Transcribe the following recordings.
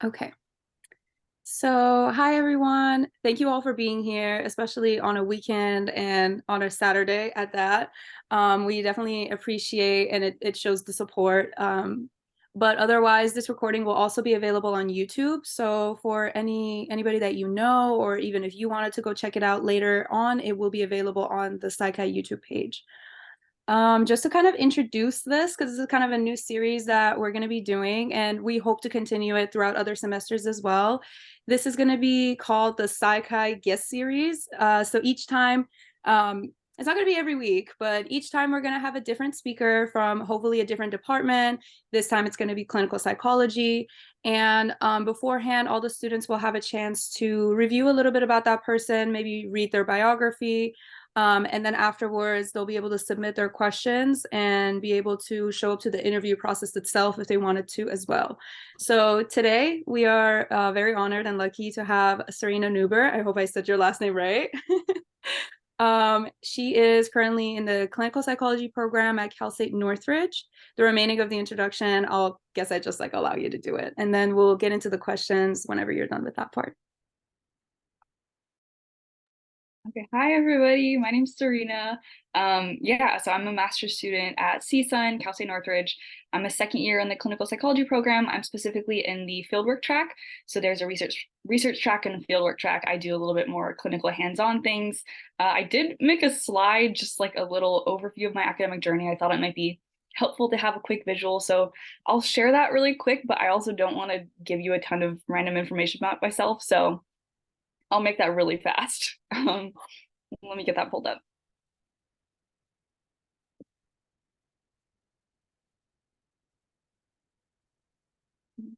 Okay. So, hi everyone. Thank you all for being here, especially on a weekend and on a Saturday at that. We definitely appreciate and it shows the support. But otherwise, this recording will also be available on YouTube. So for anybody that you know, or even if you wanted to go check it out later on, it will be available on the SciCai YouTube page. Just to kind of introduce this, because this is kind of a new series that we're going to be doing, and we hope to continue it throughout other semesters as well. This is going to be called the SciCai Guest Series. So each time, it's not going to be every week, but each time we're going to have a different speaker from hopefully a different department. This time it's going to be clinical psychology. And beforehand, all the students will have a chance to review a little bit about that person, maybe read their biography. And then afterwards, they'll be able to submit their questions and be able to show up to the interview process itself if they wanted to as well. So today we are very honored and lucky to have Serena Nuber. I hope I said your last name right. She is currently in the clinical psychology program at Cal State Northridge. The remaining of the introduction, I'll guess I just allow you to do it. And then we'll get into the questions whenever you're done with that part. Okay, hi everybody. My name's Serena. So I'm a master's student at CSUN, Cal State Northridge. I'm a second year in the clinical psychology program. I'm specifically in the fieldwork track. So there's a research track and a fieldwork track. I do a little bit more clinical hands-on things. I did make a slide, just like a little overview of my academic journey. I thought it might be helpful to have a quick visual. So I'll share that really quick, but I also don't want to give you a ton of random information about myself. So I'll make that really fast. Let me get that pulled up. I'm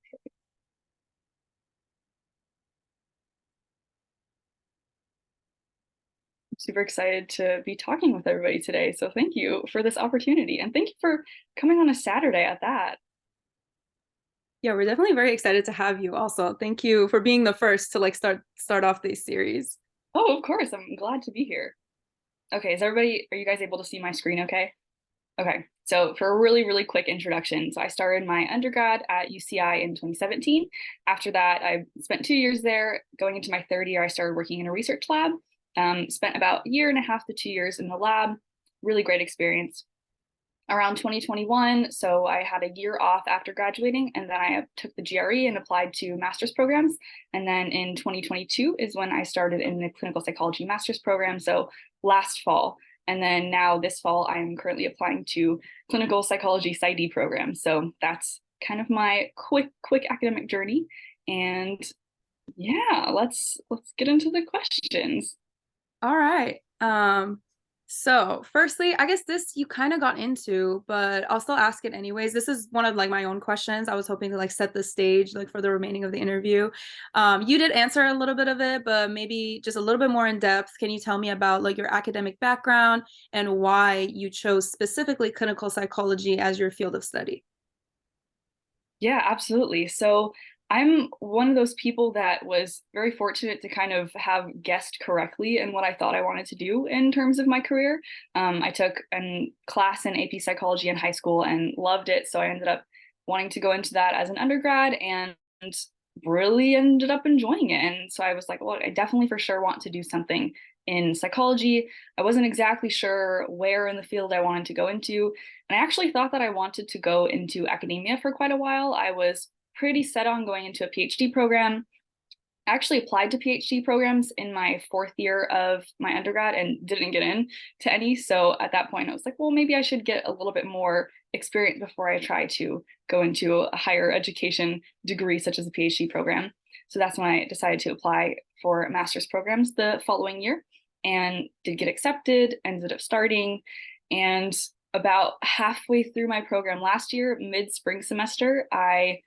super excited to be talking with everybody today. So thank you for this opportunity, and thank you for coming on a Saturday at that. Yeah, we're definitely very excited to have you also. Thank you for being the first to start off this series. Oh, of course. I'm glad to be here. Okay, are you guys able to see my screen okay? Okay, so for a really, really quick introduction, so I started my undergrad at UCI in 2017. After that, I spent 2 years there. Going into my third year, I started working in a research lab. Spent about a year and a half to 2 years in the lab. Really great experience. Around 2021, so I had a year off after graduating, and then I took the GRE and applied to master's programs. And then in 2022 is when I started in the clinical psychology master's program, so last fall. And then now this fall, I am currently applying to clinical psychology PsyD program. So that's kind of my quick academic journey. And yeah, let's get into the questions. All right. So firstly, I guess this you kind of got into, but I'll still ask it anyways. This is one of my own questions. I was hoping to set the stage for the remaining of the interview. You did answer a little bit of it, but maybe just a little bit more in depth. Can you tell me about your academic background and why you chose specifically clinical psychology as your field of study? Yeah, absolutely. So I'm one of those people that was very fortunate to kind of have guessed correctly in what I thought I wanted to do in terms of my career. I took a class in AP psychology in high school and loved it. So I ended up wanting to go into that as an undergrad and really ended up enjoying it. And so I was like, well, I definitely for sure want to do something in psychology. I wasn't exactly sure where in the field I wanted to go into. And I actually thought that I wanted to go into academia for quite a while. I was pretty set on going into a PhD program. I actually applied to PhD programs in my fourth year of my undergrad and didn't get in to any. So at that point, I was like, well, maybe I should get a little bit more experience before I try to go into a higher education degree, such as a PhD program. So that's when I decided to apply for master's programs the following year and did get accepted, ended up starting. And about halfway through my program last year, mid spring semester, I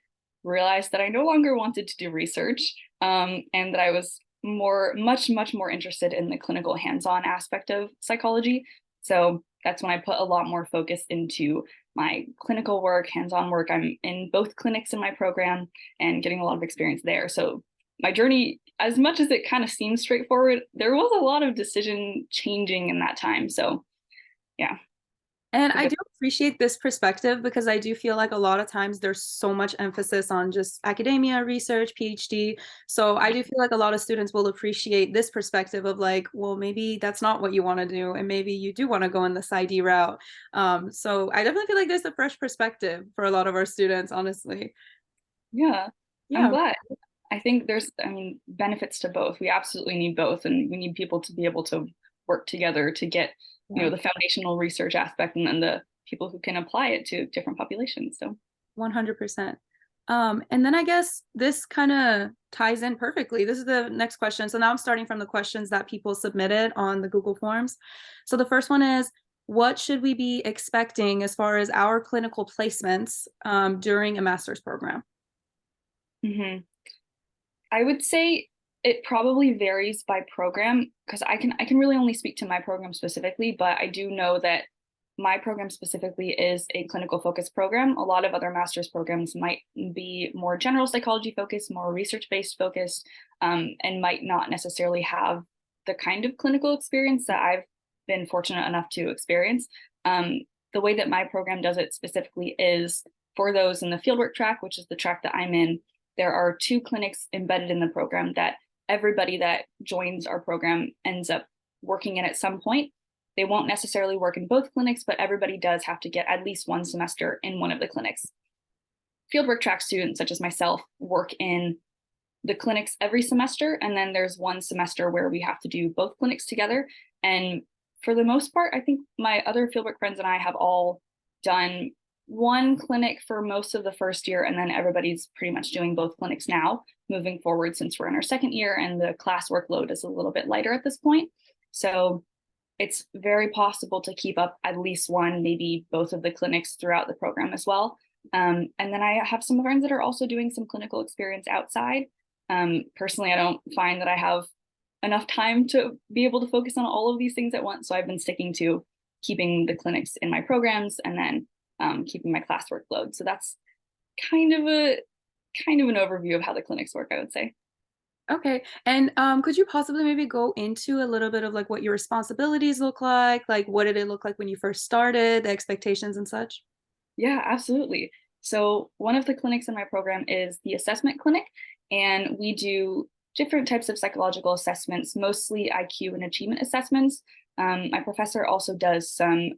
realized that I no longer wanted to do research, and that I was much more interested in the clinical hands-on aspect of psychology. So that's when I put a lot more focus into my clinical work, hands-on work. I'm in both clinics in my program and getting a lot of experience there. So my journey, as much as it kind of seems straightforward, there was a lot of decision changing in that time. So yeah. And I do appreciate this perspective because I do feel like a lot of times there's so much emphasis on just academia, research, PhD. So I do feel like a lot of students will appreciate this perspective of like, well, maybe that's not what you want to do, and maybe you do want to go in the PsyD route. So I definitely feel like there's a fresh perspective for a lot of our students, honestly. Yeah, I'm Yeah. glad. I think there's, I mean, benefits to both. We absolutely need both, and we need people to be able to work together to get, Yeah. the foundational research aspect and then the people who can apply it to different populations. So, 100%. And then I guess this kind of ties in perfectly. This is the next question. So now I'm starting from the questions that people submitted on the Google Forms. So the first one is, what should we be expecting as far as our clinical placements during a master's program? mhm. I would say it probably varies by program because I can really only speak to my program specifically, but I do know that my program specifically is a clinical focused program. A lot of other master's programs might be more general psychology focused, more research based focused, and might not necessarily have the kind of clinical experience that I've been fortunate enough to experience. Um, the way that my program does it specifically is for those in the fieldwork track, which is the track that I'm in. There are 2 clinics embedded in the program that everybody that joins our program ends up working in at some point. They won't necessarily work in both clinics, but everybody does have to get at least 1 semester in one of the clinics. Fieldwork track students, such as myself, work in the clinics every semester, and then there's 1 semester where we have to do both clinics together. And for the most part, I think my other fieldwork friends and I have all done 1 clinic for most of the first year, and then everybody's pretty much doing both clinics now, moving forward since we're in our second year and the class workload is a little bit lighter at this point. So it's very possible to keep up at least one, maybe both of the clinics throughout the program as well. And then I have some friends that are also doing some clinical experience outside. Personally, I don't find that I have enough time to be able to focus on all of these things at once. So I've been sticking to keeping the clinics in my programs and then keeping my class workload. So that's kind of a kind of an overview of how the clinics work, I would say. Okay. And could you possibly maybe go into a little bit of like what your responsibilities look like? Like what did it look like when you first started, the expectations and such? Yeah, absolutely. So one of the clinics in my program is the assessment clinic, and we do different types of psychological assessments, mostly IQ and achievement assessments. My professor also does some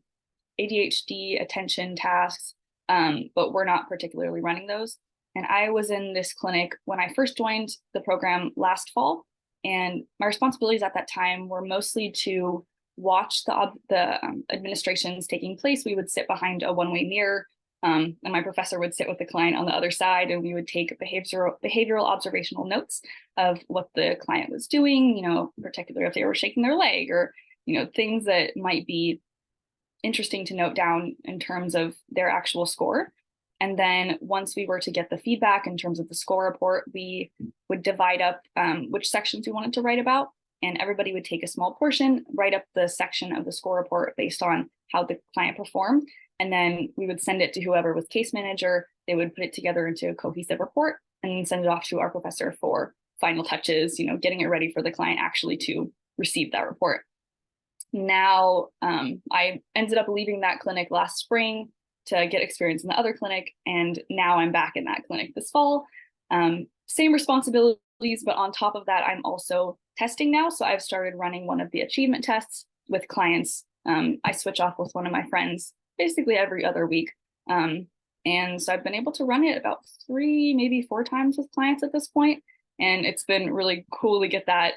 ADHD attention tasks, but we're not particularly running those. And I was in this clinic when I first joined the program last fall, and my responsibilities at that time were mostly to watch the administrations taking place. We would sit behind a one-way mirror, and my professor would sit with the client on the other side, and we would take behavioral observational notes of what the client was doing. Particularly if they were shaking their leg or things that might be interesting to note down in terms of their actual score. And then once we were to get the feedback in terms of the score report, we would divide up which sections we wanted to write about. And everybody would take a small portion, write up the section of the score report based on how the client performed. And then we would send it to whoever was case manager. They would put it together into a cohesive report and then send it off to our professor for final touches, getting it ready for the client actually to receive that report. Now, I ended up leaving that clinic last spring to get experience in the other clinic, and now I'm back in that clinic this fall. Same responsibilities, but on top of that, I'm also testing now. So I've started running one of the achievement tests with clients. I switch off with one of my friends basically every other week. And so I've been able to run it about 3, maybe 4 times with clients at this point. And it's been really cool to get that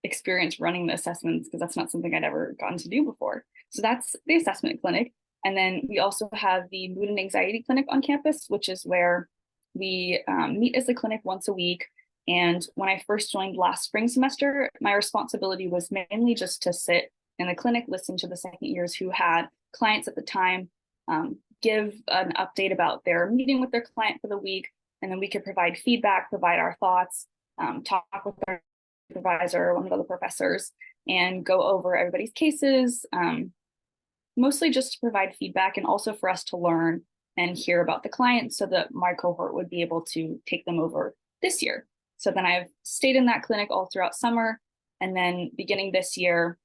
experience running the assessments because that's not something I'd ever gotten to do before. So that's the assessment clinic. And then we also have the mood and anxiety clinic on campus, which is where we meet as a clinic once a week. And when I first joined last spring semester, my responsibility was mainly just to sit in the clinic, listen to the second years who had clients at the time, give an update about their meeting with their client for the week, and then we could provide feedback, provide our thoughts, talk with our supervisor, one of the other professors, and go over everybody's cases, mostly just to provide feedback and also for us to learn and hear about the client so that my cohort would be able to take them over this year. So then I've stayed in that clinic all throughout summer. And then beginning this year,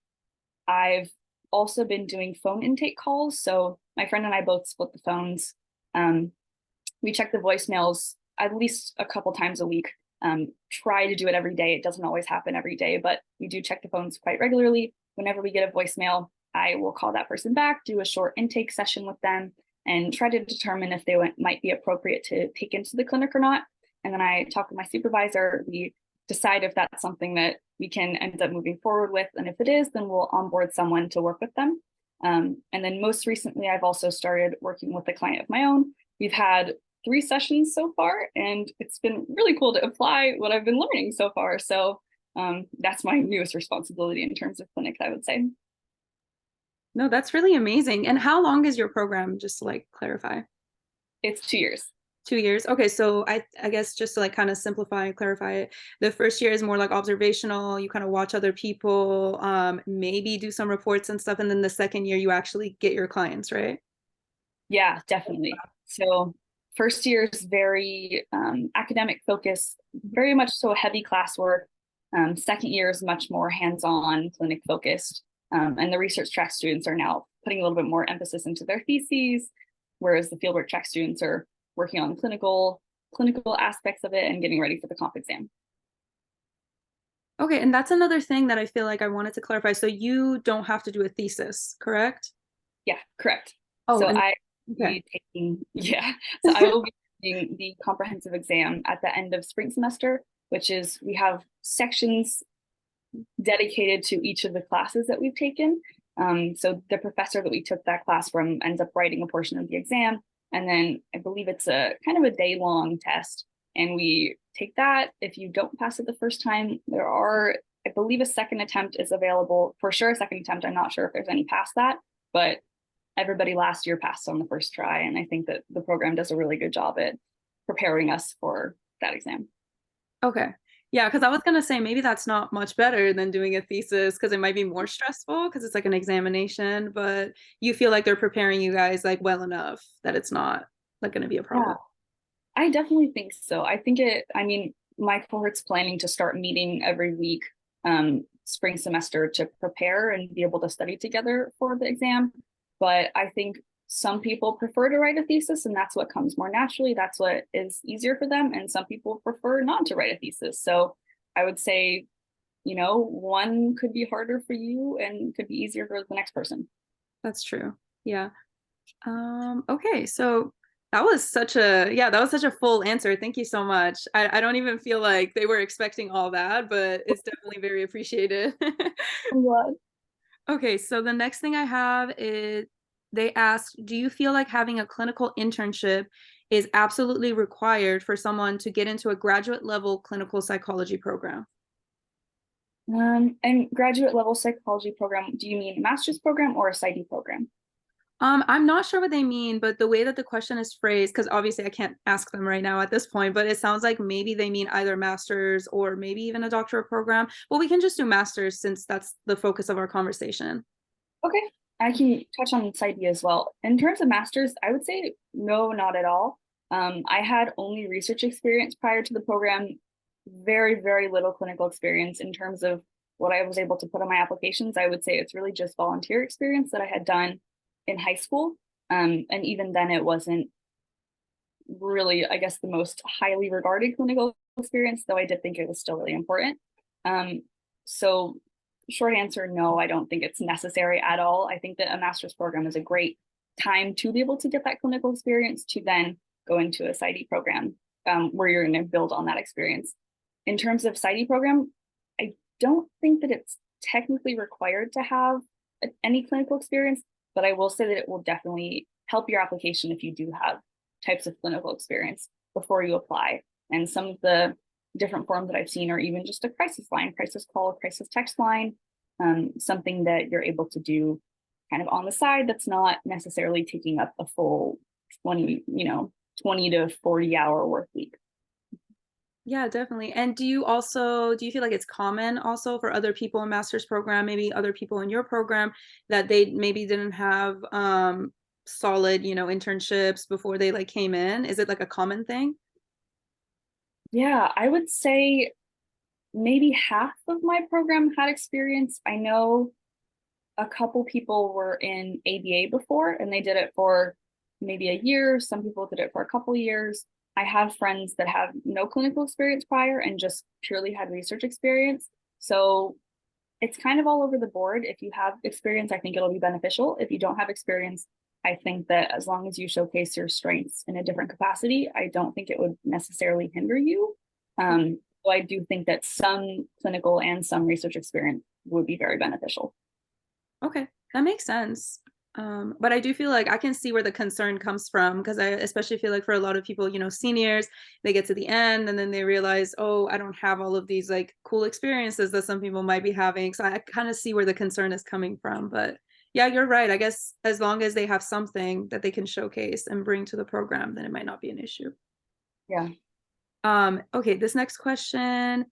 I've also been doing phone intake calls. So my friend and I both split the phones. Um, we check the voicemails at least a couple times a week. Try to do it every day. It doesn't always happen every day, but we do check the phones quite regularly. Whenever we get a voicemail, I will call that person back, do a short intake session with them, and try to determine if they might be appropriate to take into the clinic or not. And then I talk with my supervisor. We decide if that's something that we can end up moving forward with. And if it is, then we'll onboard someone to work with them. And then most recently, I've also started working with a client of my own. We've had 3 sessions so far, and it's been really cool to apply what I've been learning so far. So that's my newest responsibility in terms of clinic, I would say. No, that's really amazing. And how long is your program, just to like clarify? It's 2 years. 2 years. Okay, so I guess just to like kind of simplify and clarify it, the first year is more like observational. You kind of watch other people, maybe do some reports and stuff, and then the second year you actually get your clients, right? Yeah, definitely. So first year is very academic focused, very much so heavy classwork. Second year is much more hands-on, clinic focused. And the research track students are now putting a little bit more emphasis into their theses, whereas the fieldwork track students are working on clinical aspects of it and getting ready for the comp exam. Okay, and that's another thing that I feel like I wanted to clarify. So you don't have to do a thesis, correct? Yeah, correct. Oh, So and I will okay. be taking, yeah, so I will be taking the comprehensive exam at the end of spring semester, which is we have sections dedicated to each of the classes that we've taken. So the professor that we took that class from ends up writing a portion of the exam. And then I believe it's a kind of a day-long test. And we take that. If you don't pass it the first time, there are, I believe a second attempt is available. For sure, a second attempt. I'm not sure if there's any past that, but everybody last year passed on the first try. And I think that the program does a really good job at preparing us for that exam. Okay. Yeah, because I was gonna say maybe that's not much better than doing a thesis because it might be more stressful because it's like an examination, but you feel like they're preparing you guys like well enough that it's not like gonna be a Yeah, problem. I definitely think so. I mean, my cohort's planning to start meeting every week, spring semester to prepare and be able to study together for the exam. But I think some people prefer to write a thesis, and that's what comes more naturally. That's what is easier for them. And some people prefer not to write a thesis. So I would say, one could be harder for you and could be easier for the next person. That's true. Yeah. Okay, so that was such a full answer. Thank you so much. I don't even feel like they were expecting all that, but it's definitely very appreciated. What? Okay, so the next thing I have is they asked, do you feel like having a clinical internship is absolutely required for someone to get into a graduate level clinical psychology program? And graduate level psychology program, do you mean a master's program or a PsyD program? I'm not sure what they mean, but the way that the question is phrased, because obviously I can't ask them right now at this point, but it sounds like maybe they mean either master's or maybe even a doctorate program. Well, we can just do master's since that's the focus of our conversation. Okay, I can touch on PsyD as well. In terms of master's, I would say no, not at all. I had only research experience prior to the program, very, very little clinical experience in terms of what I was able to put on my applications. I would say it's really just volunteer experience that I had done in high school. And even then, it wasn't really, I guess, the most highly regarded clinical experience, though I did think it was still really important. So short answer, no, I don't think it's necessary at all. I think that a master's program is a great time to be able to get that clinical experience to then go into a PsyD program where you're going to build on that experience. In terms of PsyD program, I don't think that it's technically required to have any clinical experience, but I will say that it will definitely help your application if you do have types of clinical experience before you apply. And some of the different forms that I've seen are even just a crisis line, crisis call, crisis text line, something that you're able to do kind of on the side that's not necessarily taking up a full 20 to 40 hour work week. Yeah, definitely. And do you feel like it's common also for other people in master's program, maybe other people in your program that they maybe didn't have solid, internships before they like came in? Is it like a common thing? Yeah, I would say maybe half of my program had experience. I know a couple people were in ABA before and they did it for maybe a year. Some people did it for a couple years. I have friends that have no clinical experience prior and just purely had research experience. So it's kind of all over the board. If you have experience, I think it'll be beneficial. If you don't have experience, I think that as long as you showcase your strengths in a different capacity, I don't think it would necessarily hinder you. So I do think that some clinical and some research experience would be very beneficial. Okay, that makes sense. But I do feel like I can see where the concern comes from because I especially feel like for a lot of people, seniors, they get to the end and then they realize, oh, I don't have all of these like cool experiences that some people might be having. So I kind of see where the concern is coming from. But yeah, you're right. I guess as long as they have something that they can showcase and bring to the program, then it might not be an issue. Yeah. Okay, this next question,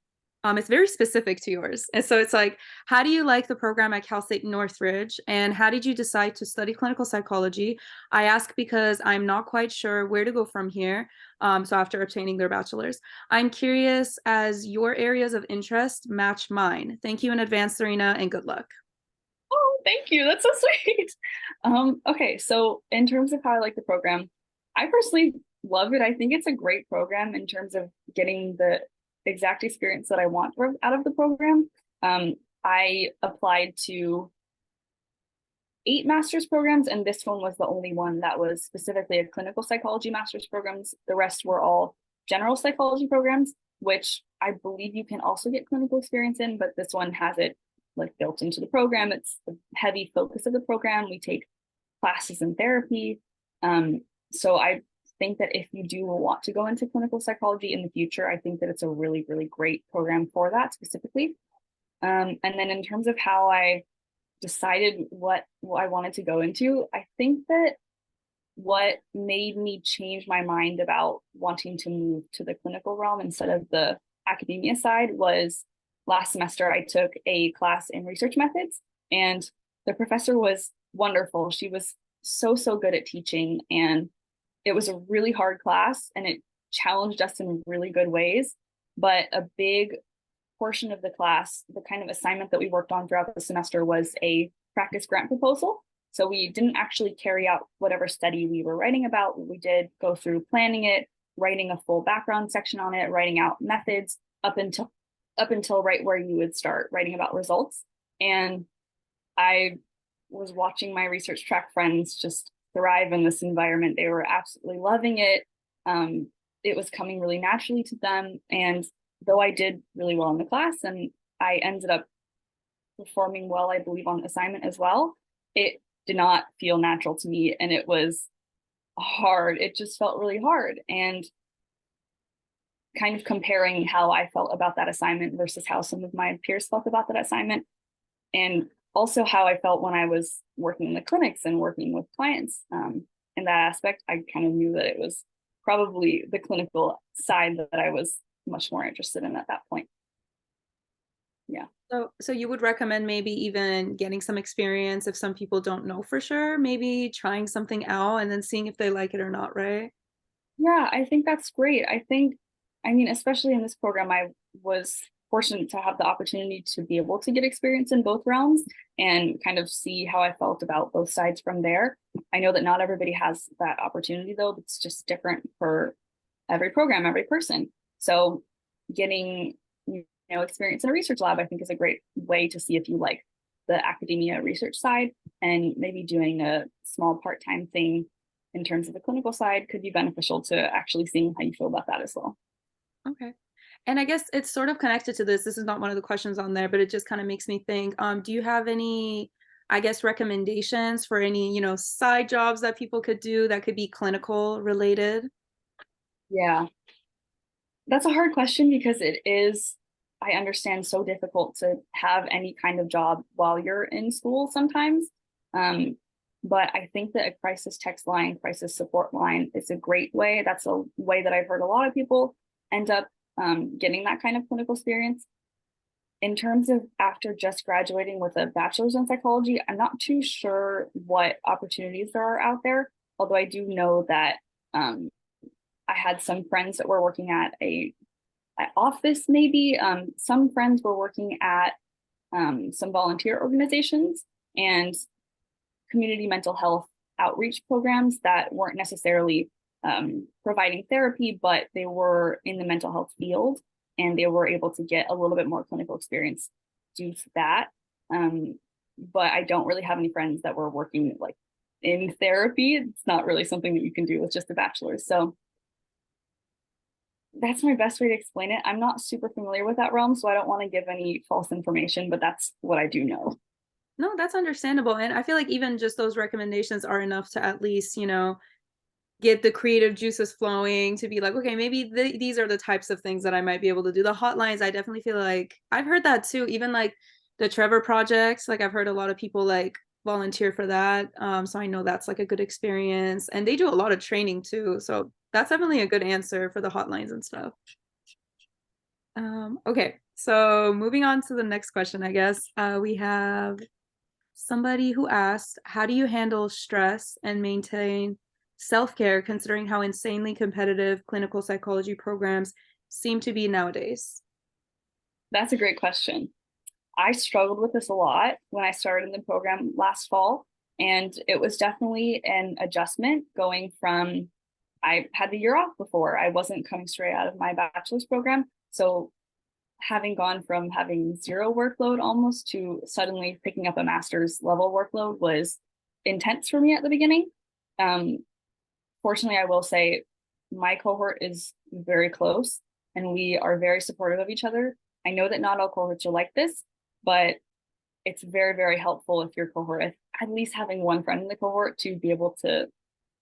it's very specific to yours. And so it's like, how do you like the program at Cal State Northridge? And how did you decide to study clinical psychology? I ask because I'm not quite sure where to go from here. So after obtaining their bachelor's, I'm curious as your areas of interest match mine. Thank you in advance, Serena, and good luck. Oh, thank you. That's so sweet. Okay, so in terms of how I like the program, I personally love it. I think it's a great program in terms of getting the exact experience that I want out of the program. I applied to 8 master's programs, and this one was the only one that was specifically a clinical psychology master's programs. The rest were all general psychology programs, which I believe you can also get clinical experience in, but this one has it like built into the program. It's the heavy focus of the program. We take classes in therapy. So I think that if you do want to go into clinical psychology in the future, I think that it's a really, really great program for that specifically. And then in terms of how I decided what I wanted to go into, I think that what made me change my mind about wanting to move to the clinical realm instead of the academia side was last semester I took a class in research methods, and the professor was wonderful. She was so good at teaching, and it was a really hard class and it challenged us in really good ways. But a big portion of the class, the kind of assignment that we worked on throughout the semester was a practice grant proposal. So we didn't actually carry out whatever study we were writing about. We did go through planning it, writing a full background section on it, writing out methods up until right where you would start writing about results. And I was watching my research track friends just thrive in this environment. They were absolutely loving it. It was coming really naturally to them. And though I did really well in the class and I ended up performing well, I believe, on assignment as well, it did not feel natural to me. And it was hard. It just felt really hard. And kind of comparing how I felt about that assignment versus how some of my peers felt about that assignment, and also how I felt when I was working in the clinics and working with clients. In that aspect, I kind of knew that it was probably the clinical side that I was much more interested in at that point. Yeah. So you would recommend maybe even getting some experience if some people don't know for sure, maybe trying something out and then seeing if they like it or not, right? Yeah, I think that's great. I mean, especially in this program, I was fortunate to have the opportunity to be able to get experience in both realms and kind of see how I felt about both sides from there. I know that not everybody has that opportunity, though. It's just different for every program, every person. So getting experience in a research lab, I think, is a great way to see if you like the academia research side, and maybe doing a small part-time thing in terms of the clinical side could be beneficial to actually seeing how you feel about that as well. Okay. And I guess it's sort of connected to this. This is not one of the questions on there, but it just kind of makes me think, do you have any, I guess, recommendations for any, side jobs that people could do that could be clinical related? Yeah, that's a hard question because it is, I understand, so difficult to have any kind of job while you're in school sometimes. But I think that a crisis text line, crisis support line is a great way. That's a way that I've heard a lot of people end up getting that kind of clinical experience. In terms of after just graduating with a bachelor's in psychology, I'm not too sure what opportunities there are out there. Although I do know that I had some friends that were working at a office, maybe. Some friends were working at some volunteer organizations. and community mental health outreach programs that weren't necessarily providing therapy, but they were in the mental health field and they were able to get a little bit more clinical experience due to that. But I don't really have any friends that were working like in therapy. It's not really something that you can do with just a bachelor's. So that's my best way to explain it. I'm not super familiar with that realm, so I don't want to give any false information, but that's what I do know. No, that's understandable. And I feel like even just those recommendations are enough to at least, get the creative juices flowing to be like, okay, maybe these are the types of things that I might be able to do. The hotlines, I definitely feel like I've heard that too. Even like the Trevor projects, like I've heard a lot of people like volunteer for that. So I know that's like a good experience. And they do a lot of training too. So that's definitely a good answer for the hotlines and stuff. Okay, so moving on to the next question, I guess. We have somebody who asked, how do you handle stress and maintain self-care considering how insanely competitive clinical psychology programs seem to be nowadays? That's a great question. I struggled with this a lot when I started in the program last fall, and it was definitely an adjustment going from I had the year off before. I wasn't coming straight out of my bachelor's program. So having gone from having zero workload almost to suddenly picking up a master's level workload was intense for me at the beginning. Um, Fortunately, I will say my cohort is very close and we are very supportive of each other. I know that not all cohorts are like this, but it's very, very helpful if your cohort, at least having one friend in the cohort to be able to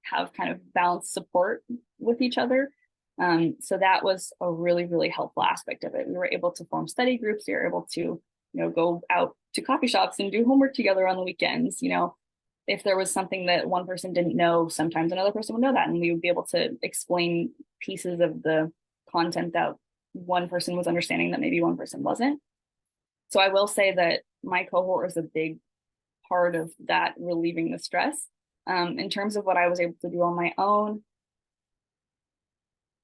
have kind of balanced support with each other. So that was a really, really helpful aspect of it. We were able to form study groups. We were able to, go out to coffee shops and do homework together on the weekends. If there was something that one person didn't know, sometimes another person would know that, and we would be able to explain pieces of the content that one person was understanding that maybe one person wasn't. So I will say that my cohort was a big part of that relieving the stress. In terms of what I was able to do on my own,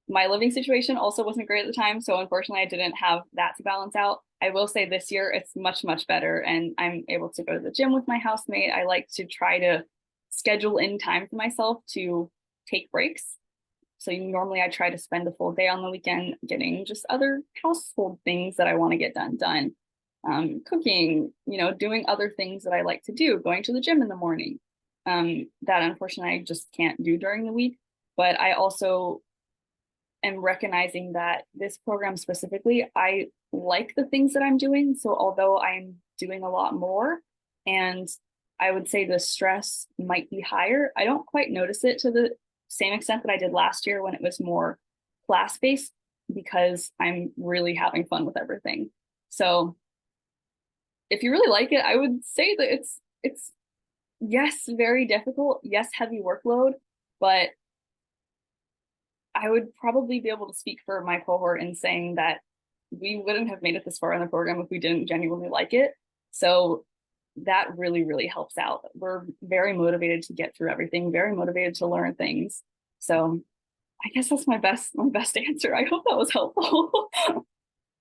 my living situation also wasn't great at the time. So unfortunately, I didn't have that to balance out. I will say this year it's much, much better. And I'm able to go to the gym with my housemate. I like to try to schedule in time for myself to take breaks. So normally I try to spend a full day on the weekend getting just other household things that I want to get done. Cooking, doing other things that I like to do, going to the gym in the morning. That unfortunately I just can't do during the week. But I also am recognizing that this program specifically, I like the things that I'm doing. So although I'm doing a lot more and I would say the stress might be higher, I don't quite notice it to the same extent that I did last year when it was more class based because I'm really having fun with everything. So if you really like it, I would say that it's yes, very difficult, yes, heavy workload, but I would probably be able to speak for my cohort in saying that we wouldn't have made it this far in the program if we didn't genuinely like it. So that really, really helps out. We're very motivated to get through everything, very motivated to learn things. So I guess that's my best answer. I hope that was helpful.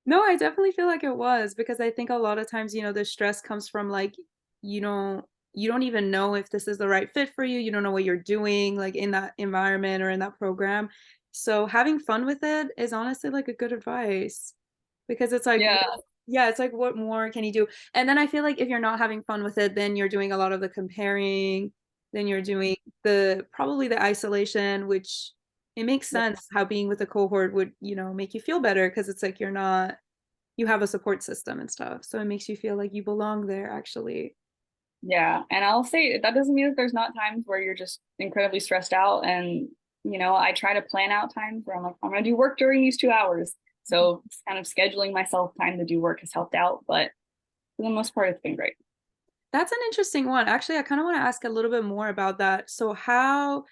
No, I definitely feel like it was because I think a lot of times, the stress comes from like you don't you don't even know if this is the right fit for you. You don't know what you're doing like in that environment or in that program. So having fun with it is honestly like a good advice because it's like Yeah, yeah, it's like what more can you do? And then I feel like if you're not having fun with it, then you're doing a lot of the comparing, then you're doing the probably the isolation, which it makes sense how being with a cohort would, make you feel better because it's like you have a support system and stuff. So it makes you feel like you belong there actually. yeah. And I'll say that doesn't mean that there's not times where you're just incredibly stressed out. And, I try to plan out times where I'm like, I'm going to do work during these 2 hours. So kind of scheduling myself time to do work has helped out. But for the most part, it's been great. That's an interesting one. Actually, I kind of want to ask a little bit more about that. So how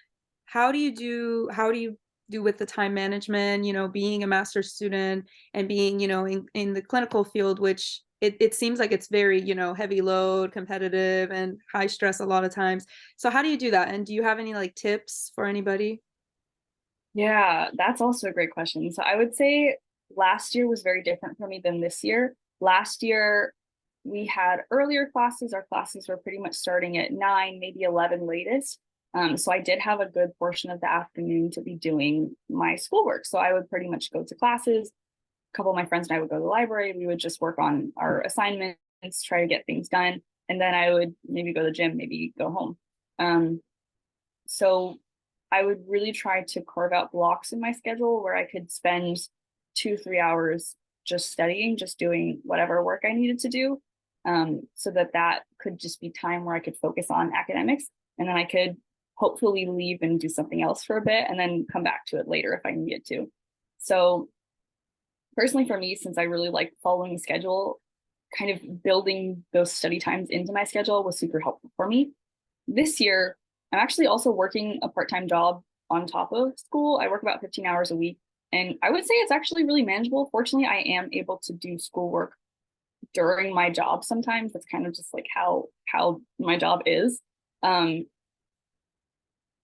do you do with the time management, being a master's student and being, in the clinical field, which it seems like it's very, heavy load, competitive and high stress a lot of times. So how do you do that? And do you have any like tips for anybody? Yeah, that's also a great question. So I would say last year was very different for me than this year. Last year, we had earlier classes. Our classes were pretty much starting at 9, maybe 11 latest. So I did have a good portion of the afternoon to be doing my schoolwork. So I would pretty much go to classes. A couple of my friends and I would go to the library. We would just work on our assignments, try to get things done. And then I would maybe go to the gym, maybe go home. So I would really try to carve out blocks in my schedule where I could spend 2, 3 hours just studying, just doing whatever work I needed to do. So that could just be time where I could focus on academics, and then I could hopefully leave and do something else for a bit and then come back to it later if I needed to. So personally for me, since I really like following the schedule, kind of building those study times into my schedule was super helpful for me. This year, I'm actually also working a part-time job on top of school. I work about 15 hours a week, and I would say it's actually really manageable. Fortunately, I am able to do schoolwork during my job sometimes. That's kind of just like how my job is.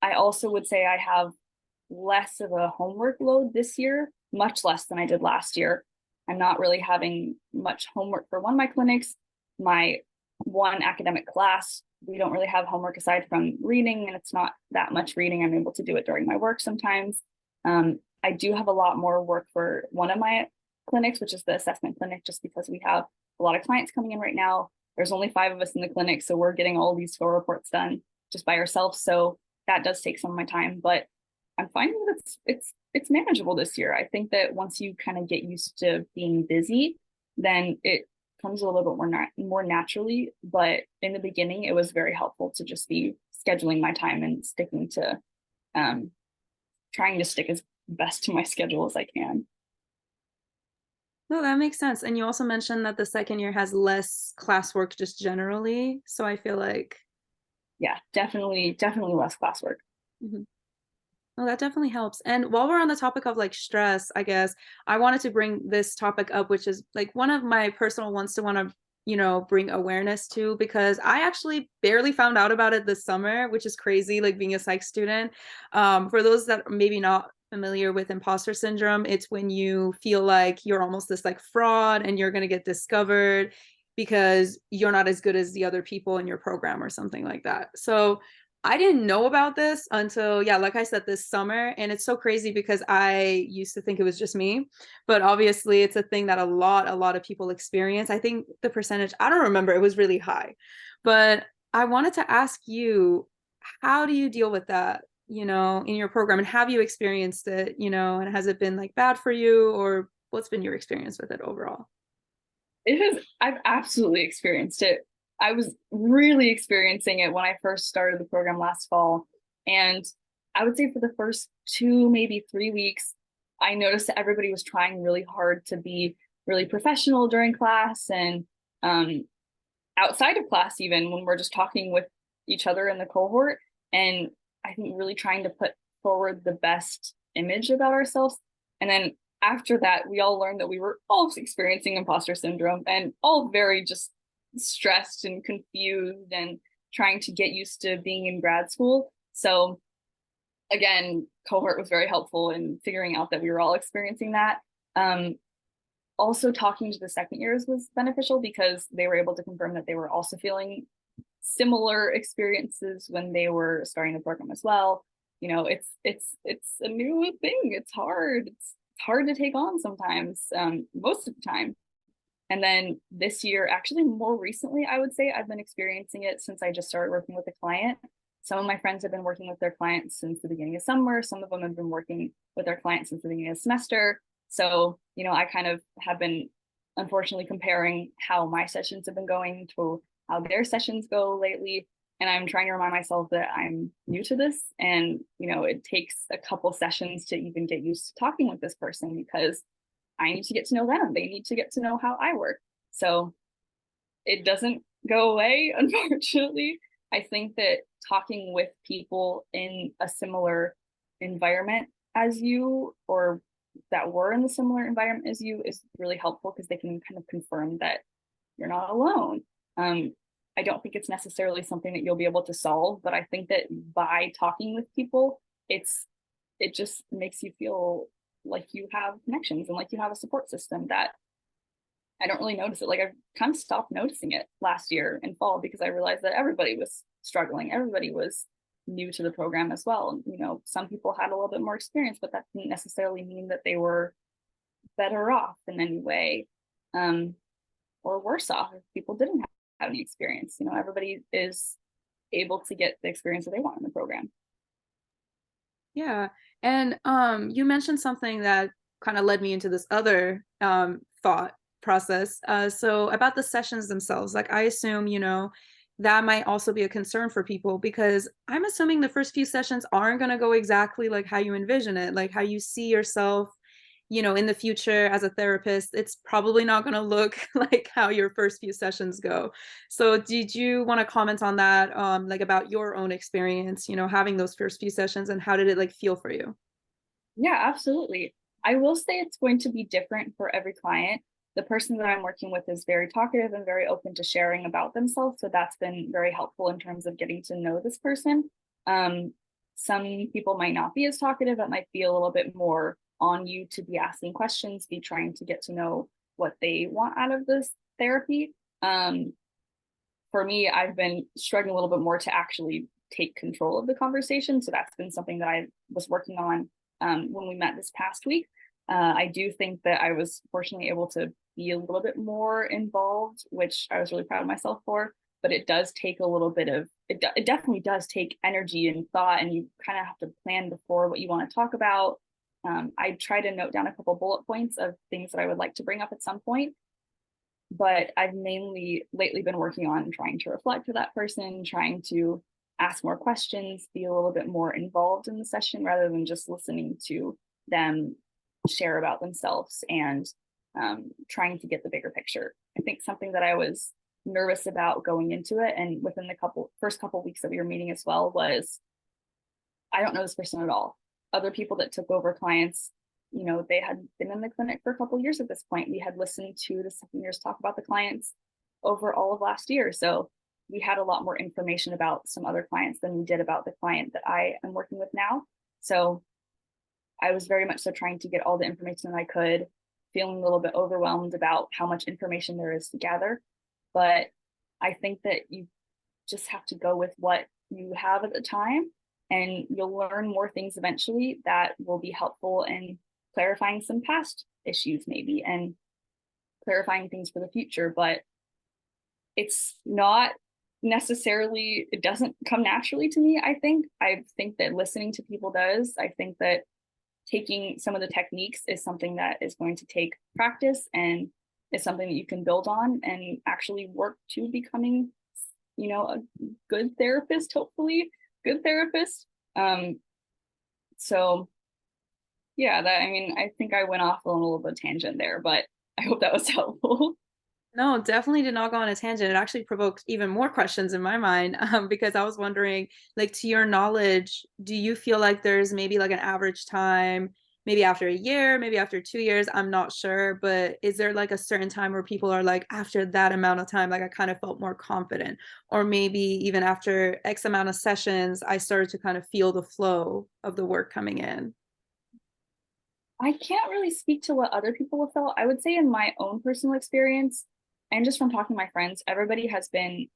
I also would say I have less of a homework load this year, much less than I did last year. I'm not really having much homework for one of my clinics. My one academic class, we don't really have homework aside from reading, and it's not that much reading. I'm able to do it during my work sometimes. I do have a lot more work for one of my clinics, which is the assessment clinic, just because we have a lot of clients coming in right now. There's only 5 of us in the clinic, so we're getting all these score reports done just by ourselves. So that does take some of my time, but I'm finding that it's manageable this year. I think that once you kind of get used to being busy, then it comes a little bit more naturally. But in the beginning, it was very helpful to just be scheduling my time and sticking to trying to stick as best to my schedule as I can. No, that makes sense. And you also mentioned that the second year has less classwork just generally. So I feel like, Yeah, definitely less classwork. mhm. Oh, that definitely helps. And while we're on the topic of like stress, I guess I wanted to bring this topic up, which is like one of my personal ones to want to, bring awareness to, because I actually barely found out about it this summer, which is crazy, like being a psych student. For those that are maybe not familiar with imposter syndrome, it's when you feel like you're almost this like fraud and you're going to get discovered because you're not as good as the other people in your program or something like that. So I didn't know about this until, yeah, like I said, this summer. And it's so crazy because I used to think it was just me, but obviously it's a thing that a lot of people experience. I think the percentage, I don't remember, it was really high. But I wanted to ask you, how do you deal with that, in your program? And have you experienced it, and has it been like bad for you, or what's been your experience with it overall? I've absolutely experienced it. I was really experiencing it when I first started the program last fall. And I would say for the first 2, maybe 3 weeks, I noticed that everybody was trying really hard to be really professional during class and um, outside of class, even when we're just talking with each other in the cohort. And I think really trying to put forward the best image about ourselves. And then after that, we all learned that we were all experiencing imposter syndrome and all very just stressed and confused and trying to get used to being in grad school. So again, cohort was very helpful in figuring out that we were all experiencing that. Um, Also talking to the second years was beneficial because they were able to confirm that they were also feeling similar experiences when they were starting the program as well. It's a new thing. It's hard. It's hard to take on sometimes, most of the time. And then this year, actually more recently, I would say I've been experiencing it since I just started working with a client. Some of my friends have been working with their clients since the beginning of summer. Some of them have been working with their clients since the beginning of the semester. So, I kind of have been unfortunately comparing how my sessions have been going to how their sessions go lately. And I'm trying to remind myself that I'm new to this. And, it takes a couple sessions to even get used to talking with this person because I need to get to know them. They need to get to know how I work. So it doesn't go away, unfortunately. I think that talking with people in a similar environment as you, or that were in the similar environment as you, is really helpful because they can kind of confirm that you're not alone. I don't think it's necessarily something that you'll be able to solve, but I think that by talking with people, it just makes you feel like you have connections and like you have a support system that I don't really notice it. Like I've kind of stopped noticing it last year in fall because I realized that everybody was struggling. Everybody was new to the program as well. You know, some people had a little bit more experience, but that didn't necessarily mean that they were better off in any way, um, or worse off if people didn't have any experience. You know, everybody is able to get the experience that they want in the program. Yeah. And you mentioned something that kind of led me into this other thought process. So about the sessions themselves, like I assume, that might also be a concern for people because I'm assuming the first few sessions aren't going to go exactly like how you envision it, like how you see yourself, in the future as a therapist. It's probably not going to look like how your first few sessions go. So did you want to comment on that, like about your own experience, having those first few sessions, and how did it like feel for you? Yeah, absolutely. I will say it's going to be different for every client. The person that I'm working with is very talkative and very open to sharing about themselves. So that's been very helpful in terms of getting to know this person. Um, some people might not be as talkative. It might be a little bit more on you to be asking questions, be trying to get to know what they want out of this therapy. For me, I've been struggling a little bit more to actually take control of the conversation. So that's been something that I was working on when we met this past week. I do think that I was fortunately able to be a little bit more involved, which I was really proud of myself for. But it does take a little bit of it definitely does take energy and thought, and you kind of have to plan before what you want to talk about. I try to note down a couple bullet points of things that I would like to bring up at some point, but I've mainly lately been working on trying to reflect to that person, trying to ask more questions, be a little bit more involved in the session rather than just listening to them share about themselves, and trying to get the bigger picture. I think something that I was nervous about going into it, and within the first couple weeks of your meeting as well, was I don't know this person at all. Other people that took over clients, they had been in the clinic for a couple of years at this point. We had listened to the second years talk about the clients over all of last year. So we had a lot more information about some other clients than we did about the client that I am working with now. So I was very much so trying to get all the information that I could, feeling a little bit overwhelmed about how much information there is to gather. But I think that you just have to go with what you have at the time, and you'll learn more things eventually that will be helpful in clarifying some past issues maybe, and clarifying things for the future. But it's not necessarily, it doesn't come naturally to me. I think that listening to people does. I think that taking some of the techniques is something that is going to take practice, and is something that you can build on and actually work to becoming, a good therapist, hopefully good therapist. So yeah, that, I mean, I think I went off on a little bit of tangent there, but I hope that was helpful. No, definitely did not go on a tangent. It actually provoked even more questions in my mind, because I was wondering, like, to your knowledge, do you feel like there's maybe like an average time, maybe after a year, maybe after 2 years? I'm not sure, but is there like a certain time where people are like, after that amount of time, like I kind of felt more confident, or maybe even after X amount of sessions, I started to kind of feel the flow of the work coming in? I can't really speak to what other people have felt. I would say in my own personal experience, and just from talking to my friends, everybody has been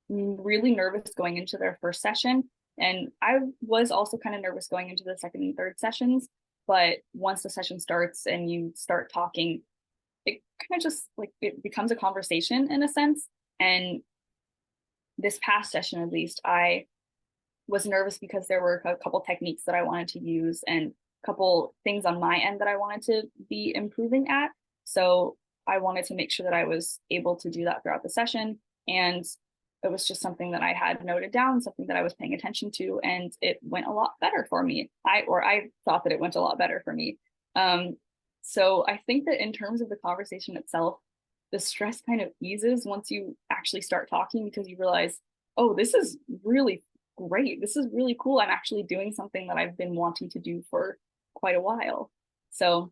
really nervous going into their first session. And I was also kind of nervous going into the second and third sessions. But once the session starts and you start talking, it kind of just like it becomes a conversation in a sense. And this past session, at least, I was nervous because there were a couple techniques that I wanted to use, and a couple things on my end that I wanted to be improving at. So I wanted to make sure that I was able to do that throughout the session. And it was just something that I had noted down, something that I was paying attention to, and it went a lot better for me. I thought that it went a lot better for me. So I think that in terms of the conversation itself, the stress kind of eases once you actually start talking, because you realize, oh, this is really great. This is really cool. I'm actually doing something that I've been wanting to do for quite a while. So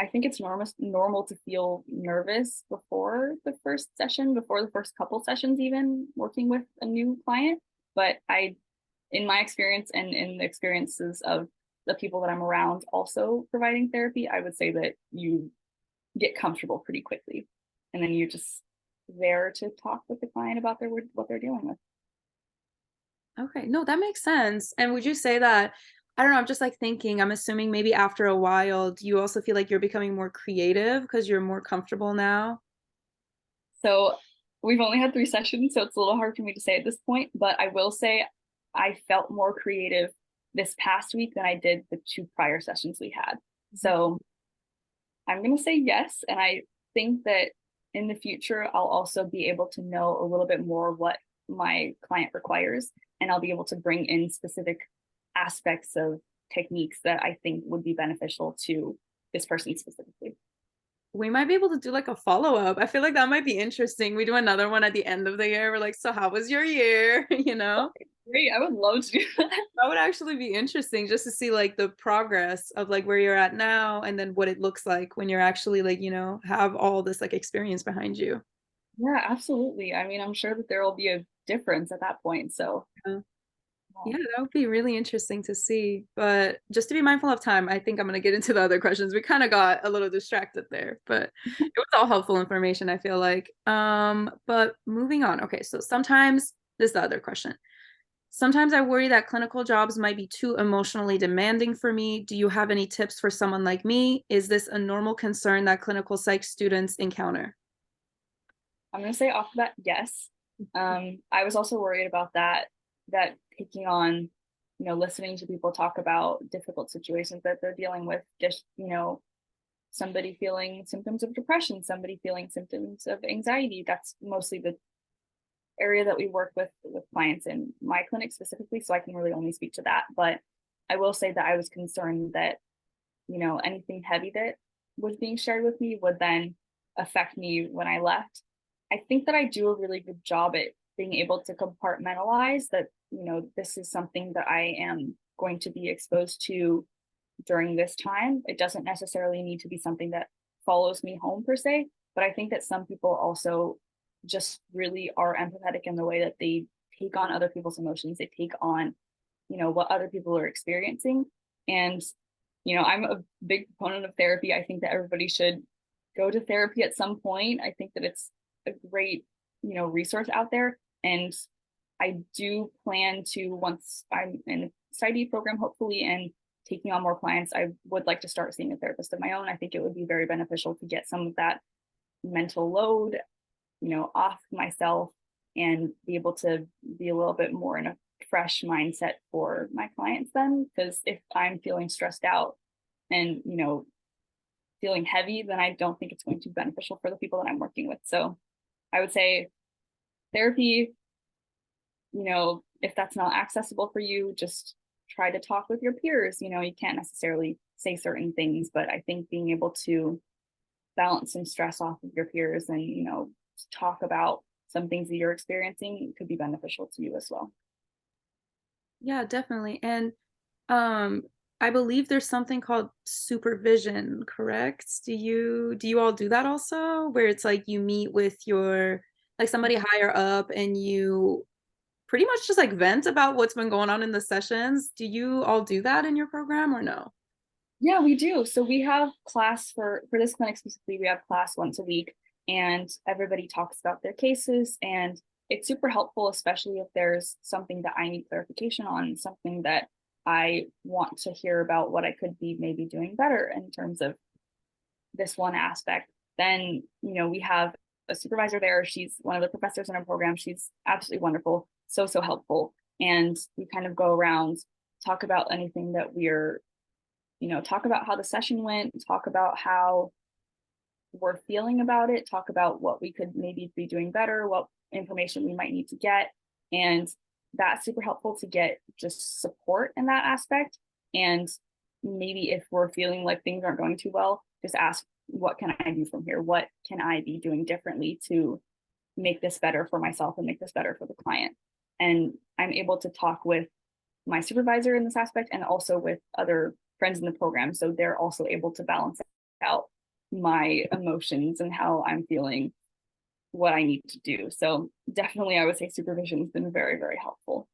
I think it's normal to feel nervous before the first session, before the first couple sessions, even working with a new client. But in my experience and in the experiences of the people that I'm around also providing therapy, I would say that you get comfortable pretty quickly. and then you're just there to talk with the client about what they're dealing with. Okay, no, that makes sense. And would you say that, I don't know, I'm just like thinking, I'm assuming maybe after a while, do you also feel like you're becoming more creative because you're more comfortable now? So we've only had 3 sessions, so it's a little hard for me to say at this point, but I will say I felt more creative this past week than I did the 2 prior sessions we had. Mhm. So I'm going to say yes. And I think that in the future, I'll also be able to know a little bit more what my client requires. And I'll be able to bring in specific aspects of techniques that I think would be beneficial to this person specifically. We might be able to do like a follow-up. I feel like that might be interesting. We do another one at the end of the year. We're like, so how was your year? You know? Okay, great. I would love to do that. That would actually be interesting just to see like the progress of like where you're at now and then what it looks like when you're actually like, have all this like experience behind you. Yeah, absolutely. I mean, I'm sure that there will be a difference at that point. So, Yeah. well, Yeah, that would be really interesting to see. But just to be mindful of time, I think I'm going to get into the other questions. We kind of got a little distracted there, but it was all helpful information, I feel like. But moving on. Okay, so sometimes this is the other question. Sometimes I worry that clinical jobs might be too emotionally demanding for me. Do you have any tips for someone like me? Is this a normal concern that clinical psych students encounter? I'm going to say off the bat, yes. I was also worried about that taking on, listening to people talk about difficult situations that they're dealing with, just, somebody feeling symptoms of depression, somebody feeling symptoms of anxiety. That's mostly the area that we work with clients in my clinic specifically. So I can really only speak to that. But I will say that I was concerned that, anything heavy that was being shared with me would then affect me when I left. I think that I do a really good job at being able to compartmentalize that, this is something that I am going to be exposed to during this time. It doesn't necessarily need to be something that follows me home per se, but I think that some people also just really are empathetic in the way that they take on other people's emotions. They take on, what other people are experiencing. And, I'm a big proponent of therapy. I think that everybody should go to therapy at some point. I think that it's a great, resource out there. And I do plan to, once I'm in a PsyD program, hopefully, and taking on more clients, I would like to start seeing a therapist of my own. I think it would be very beneficial to get some of that mental load, off myself and be able to be a little bit more in a fresh mindset for my clients then. Because if I'm feeling stressed out and, feeling heavy, then I don't think it's going to be beneficial for the people that I'm working with. So I would say therapy, if that's not accessible for you, just try to talk with your peers. You can't necessarily say certain things, but I think being able to balance some stress off of your peers and, talk about some things that you're experiencing could be beneficial to you as well. Yeah, definitely. And um I believe there's something called supervision, correct? Do you all do that also? Where it's like you meet with your like somebody higher up and you pretty much just like vent about what's been going on in the sessions. Do you all do that in your program or no? Yeah, we do. So we have class for this clinic specifically, we have class once a week and everybody talks about their cases, and it's super helpful, especially if there's something that I need clarification on, something that I want to hear about what I could be maybe doing better in terms of this one aspect. Then, we have a supervisor there. She's one of the professors in our program. She's absolutely wonderful, so helpful. And we kind of go around, talk about anything that we're, talk about how the session went, talk about how we're feeling about it, talk about what we could maybe be doing better, what information we might need to get. And that's super helpful to get just support in that aspect. And maybe if we're feeling like things aren't going too well, just ask, what can I do from here? What can I be doing differently to make this better for myself and make this better for the client? And I'm able to talk with my supervisor in this aspect and also with other friends in the program. So they're also able to balance out my emotions and how I'm feeling, what I need to do. So definitely, I would say supervision has been very, very helpful.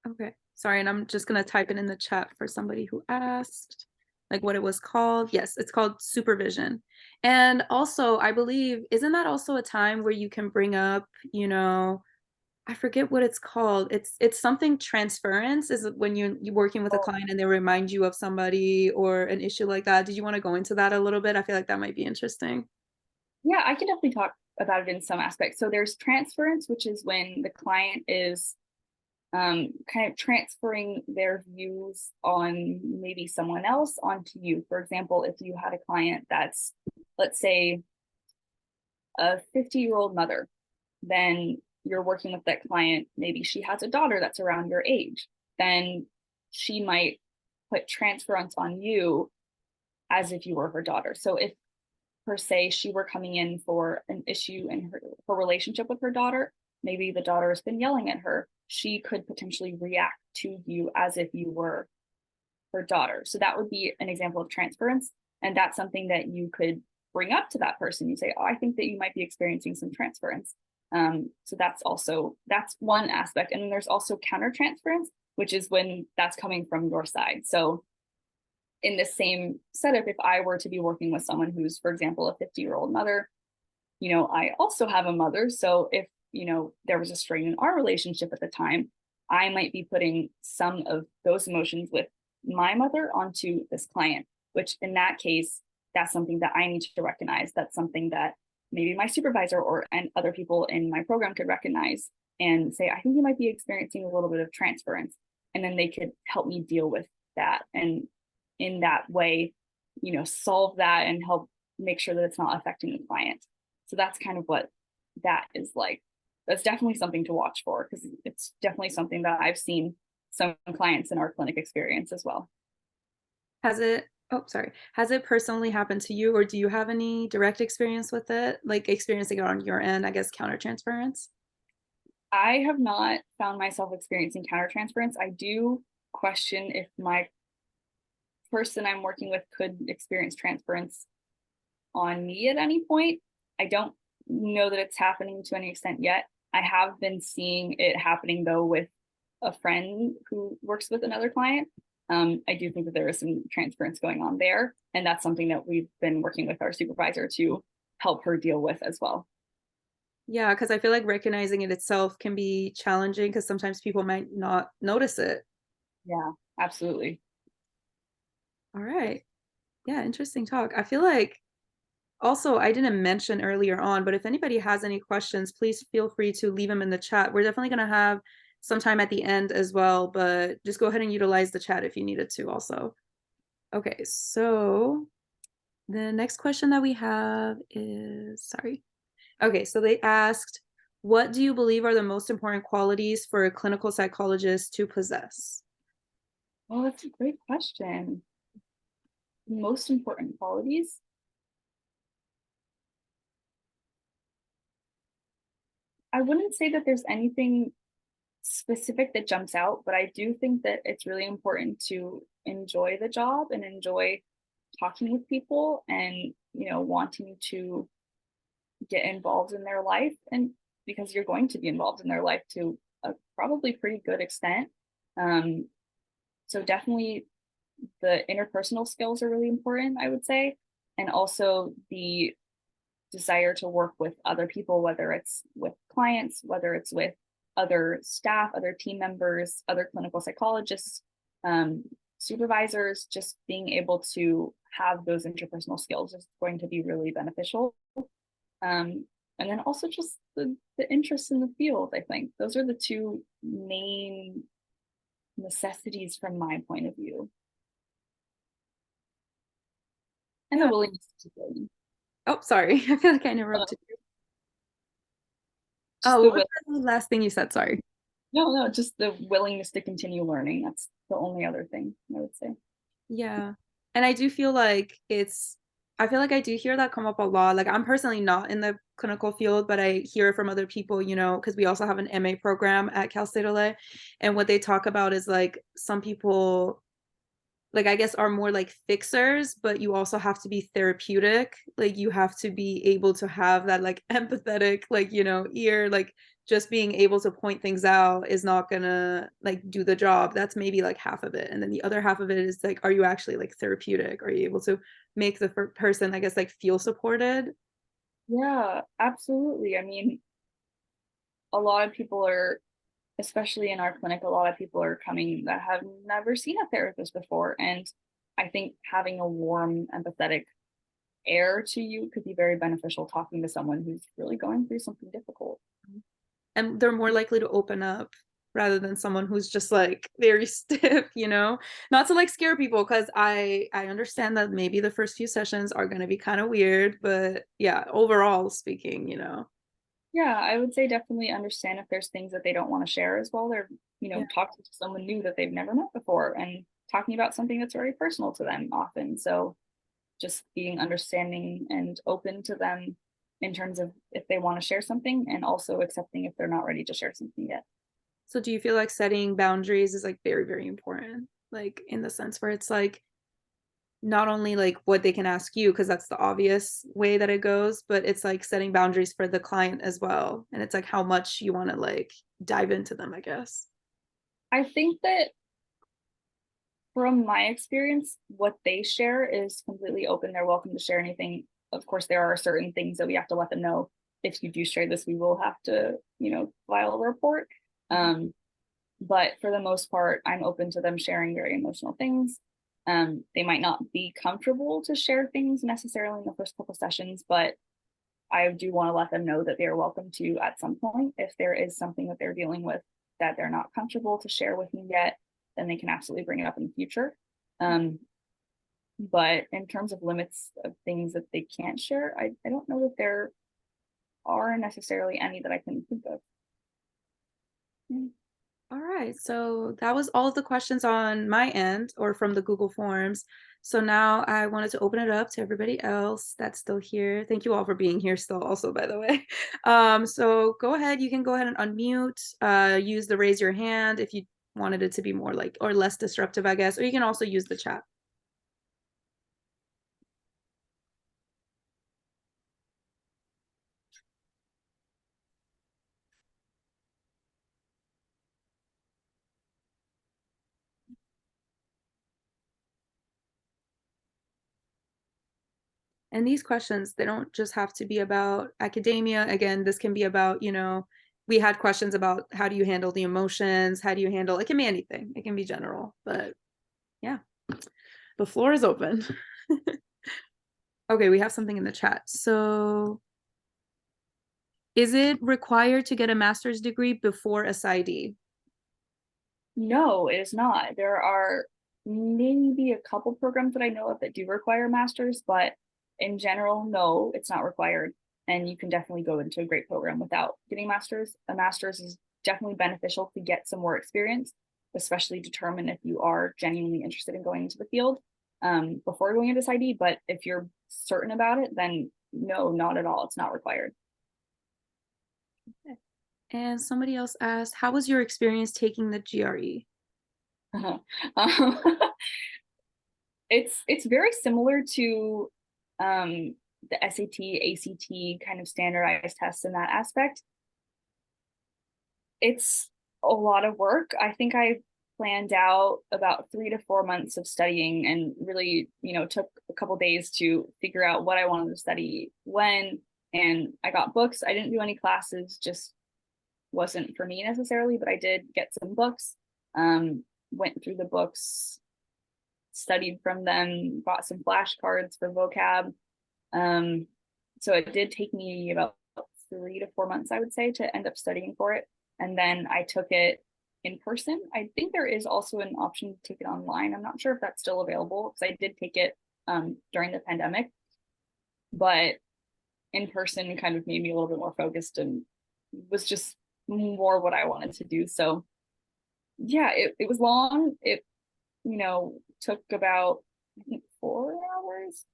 Okay. Sorry, and I'm just gonna type it in the chat for somebody who asked. like what it was called. Yes, it's called supervision. And also, I believe, isn't that also a time where you can bring up, I forget what it's called. It's something transference is when you're working with a Oh, client and they remind you of somebody or an issue like that. Did you want to go into that a little bit? I feel like that might be interesting. yeah, I can definitely talk about it in some aspects. So there's transference, which is when the client is kind of transferring their views on maybe someone else onto you. For example, if you had a client that's, let's say, a 50-year-old mother, then you're working with that client. Maybe she has a daughter that's around your age. Then she might put transference on you as if you were her daughter. So if per se she were coming in for an issue in her relationship with her daughter, maybe the daughter has been yelling at her, she could potentially react to you as if you were her daughter. So that would be an example of transference. And that's something that you could bring up to that person. You say, oh, I think that you might be experiencing some transference. So that's one aspect. And then there's also countertransference, which is when that's coming from your side. So in the same setup, if I were to be working with someone who's, for example, a 50-year-old mother, I also have a mother. So if, there was a strain in our relationship at the time, I might be putting some of those emotions with my mother onto this client, which in that case, that's something that I need to recognize. That's something that maybe my supervisor and other people in my program could recognize and say, I think you might be experiencing a little bit of transference. And then they could help me deal with that. And in that way, solve that and help make sure that it's not affecting the client. So that's kind of what that is like. That's definitely something to watch for because it's definitely something that I've seen some clients in our clinic experience as well. Has it personally happened to you, or do you have any direct experience with it? Like experiencing it on your end, I guess, countertransference? I have not found myself experiencing countertransference. I do question if my person I'm working with could experience transference on me at any point. I don't know that it's happening to any extent yet. I have been seeing it happening though with a friend who works with another client. I do think that there is some transference going on there, and that's something that we've been working with our supervisor to help her deal with as well. Yeah, because I feel like recognizing it itself can be challenging because sometimes people might not notice it. Yeah, absolutely. All right. Yeah, interesting talk. I feel like also I didn't mention earlier on, but if anybody has any questions, please feel free to leave them in the chat. We're definitely going to have some time at the end as well, but just go ahead and utilize the chat if you needed to also. Okay, so the next question that we have is, sorry. Okay, so they asked, what do you believe are the most important qualities for a clinical psychologist to possess? Well, that's a great question. Most important qualities. I wouldn't say that there's anything specific that jumps out, but I do think that it's really important to enjoy the job and enjoy talking with people and, wanting to get involved in their life. And because you're going to be involved in their life to a probably pretty good extent. Um, so definitely the interpersonal skills are really important, I would say. And also the desire to work with other people, whether it's with clients, whether it's with other staff, other team members, other clinical psychologists, um, supervisors, just being able to have those interpersonal skills is going to be really beneficial. And then also just the interest in the field, I think. Those are the two main necessities from my point of view. And the Yeah. willingness to learn. Oh, sorry. I feel like I interrupted you. Just Oh, the what was will the last thing you said? Sorry. no, just the willingness to continue learning. That's the only other thing I would say. Yeah. And I do feel like I feel like I do hear that come up a lot. Like I'm personally not in the clinical field, but I hear it from other people, because we also have an MA program at Cal State LA. And what they talk about is like some people like I guess are more like fixers, but you also have to be therapeutic. Like you have to be able to have that like empathetic, like, ear, like just being able to point things out is not gonna like do the job. That's maybe like half of it. And then the other half of it is like, are you actually like therapeutic? Are you able to make the person, I guess, like feel supported? Yeah, absolutely. I mean, a lot of people are, especially in our clinic, a lot of people are coming that have never seen a therapist before. And I think having a warm, empathetic air to you could be very beneficial talking to someone who's really going through something difficult. And they're more likely to open up rather than someone who's just like very stiff. Not to like scare people, because I understand that maybe the first few sessions are going to be kind of weird, but yeah, overall speaking. Yeah, I would say definitely understand if there's things that they don't want to share as well. They're, Yeah. talking to someone new that they've never met before and talking about something that's very personal to them often. So just being understanding and open to them in terms of if they want to share something and also accepting if they're not ready to share something yet. So do you feel like setting boundaries is like very, very important? Like in the sense where it's like not only like what they can ask you, because that's the obvious way that it goes, but it's like setting boundaries for the client as well. And it's like how much you want to like dive into them, I guess. I think that from my experience, what they share is completely open. They're welcome to share anything. Of course, there are certain things that we have to let them know. If you do share this, we will have to, file a report. Um, but for the most part, I'm open to them sharing very emotional things. They might not be comfortable to share things necessarily in the first couple sessions, but I do want to let them know that they are welcome to at some point. If there is something that they're dealing with that they're not comfortable to share with me yet, then they can absolutely bring it up in the future. Um, but in terms of limits of things that they can't share, I don't know that there are necessarily any that I can think of. Mm. All right, so that was all of the questions on my end or from the Google Forms. So now I wanted to open it up to everybody else that's still here. Thank you all for being here still also, by the way. So go ahead, you can go ahead and unmute, use the raise your hand if you wanted it to be more like or less disruptive, I guess, or you can also use the chat. And these questions, they don't just have to be about academia. Again, this can be about, we had questions about how do you handle the emotions? How do you handle, it can be anything. It can be general, but yeah, the floor is open. Okay, we have something in the chat. So is it required to get a master's degree before SID? No, it is not. There are maybe a couple programs that I know of that do require masters, but in general, no, it's not required. And you can definitely go into a great program without getting a master's. A master's is definitely beneficial to get some more experience, especially determine if you are genuinely interested in going into the field before going into ID. But if you're certain about it, then no, not at all. It's not required. And somebody else asked, how was your experience taking the GRE? um, it's very similar to the SAT, ACT kind of standardized tests in that aspect. It's a lot of work. I think I planned out about 3 to 4 months of studying and really, took a couple days to figure out what I wanted to study when. And I got books. I didn't do any classes, just wasn't for me necessarily, but I did get some books, went through the books, studied from them, bought some flashcards for vocab. Um, so it did take me about 3 to 4 months, I would say, to end up studying for it. And then I took it in person. I think there is also an option to take it online. I'm not sure if that's still available because I did take it during the pandemic, but in person kind of made me a little bit more focused and was just more what I wanted to do. So yeah, it was long. It, took about, I think, 4 hours.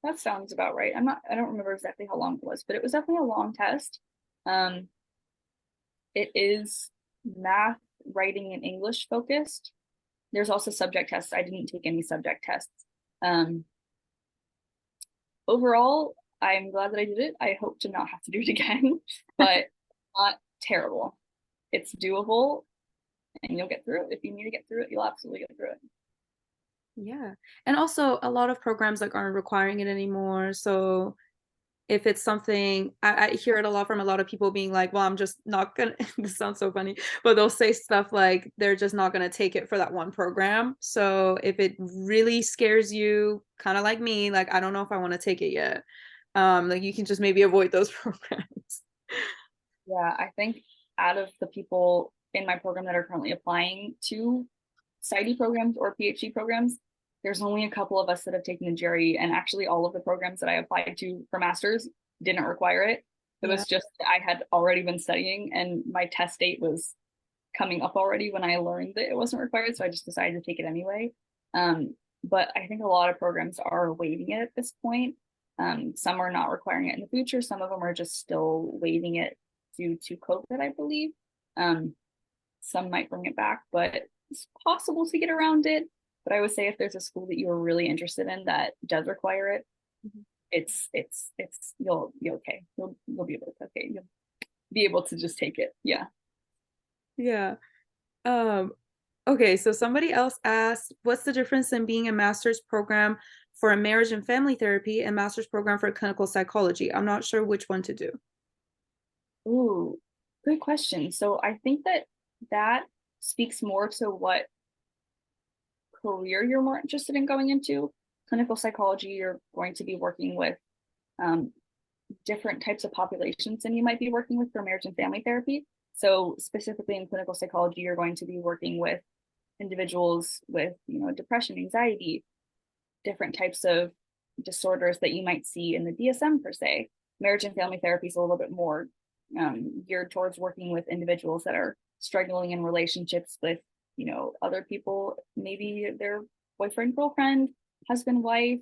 That sounds about right. I don't remember exactly how long it was, but it was definitely a long test. Um, it is math, writing, and English focused. There's also subject tests. I didn't take any subject tests. Um, Overall, I'm glad that I did it. I hope to not have to do it again, but not terrible. It's doable and you'll get through it. If you need to get through it, you'll absolutely get through it. Yeah. And also a lot of programs like aren't requiring it anymore. So if it's something I hear it a lot from a lot of people being like, well, I'm just not gonna this sounds so funny, but they'll say stuff like they're just not gonna take it for that one program. So if it really scares you, kind of like me, like I don't know if I want to take it yet. Like you can just maybe avoid those programs. Yeah, I think out of the people in my program that are currently applying to PsyD programs or PhD programs, there's only a couple of us that have taken the GRE, and actually all of the programs that I applied to for masters didn't require it. It Yeah. was just I had already been studying and my test date was coming up already when I learned that it wasn't required, so I just decided to take it anyway. But I think a lot of programs are waiving it at this point. Some are not requiring it in the future. Some of them are just still waiving it due to COVID, I believe. Um, some might bring it back, but it's possible to get around it. But I would say if there's a school that you are really interested in that does require it, Mhm. it's you'll be okay. You'll be able to okay. You'll be able to just take it. Yeah. Yeah. Um, okay, so somebody else asked, what's the difference in being a master's program for a marriage and family therapy and master's program for clinical psychology? I'm not sure which one to do. Ooh, good question. So I think that speaks more to what career you're more interested in going into. Clinical psychology, you're going to be working with um, different types of populations than you might be working with for marriage and family therapy. So specifically in clinical psychology, you're going to be working with individuals with, depression, anxiety, different types of disorders that you might see in the DSM per se. Marriage and family therapy is a little bit more geared towards working with individuals that are struggling in relationships with, other people, maybe their boyfriend, girlfriend, husband, wife,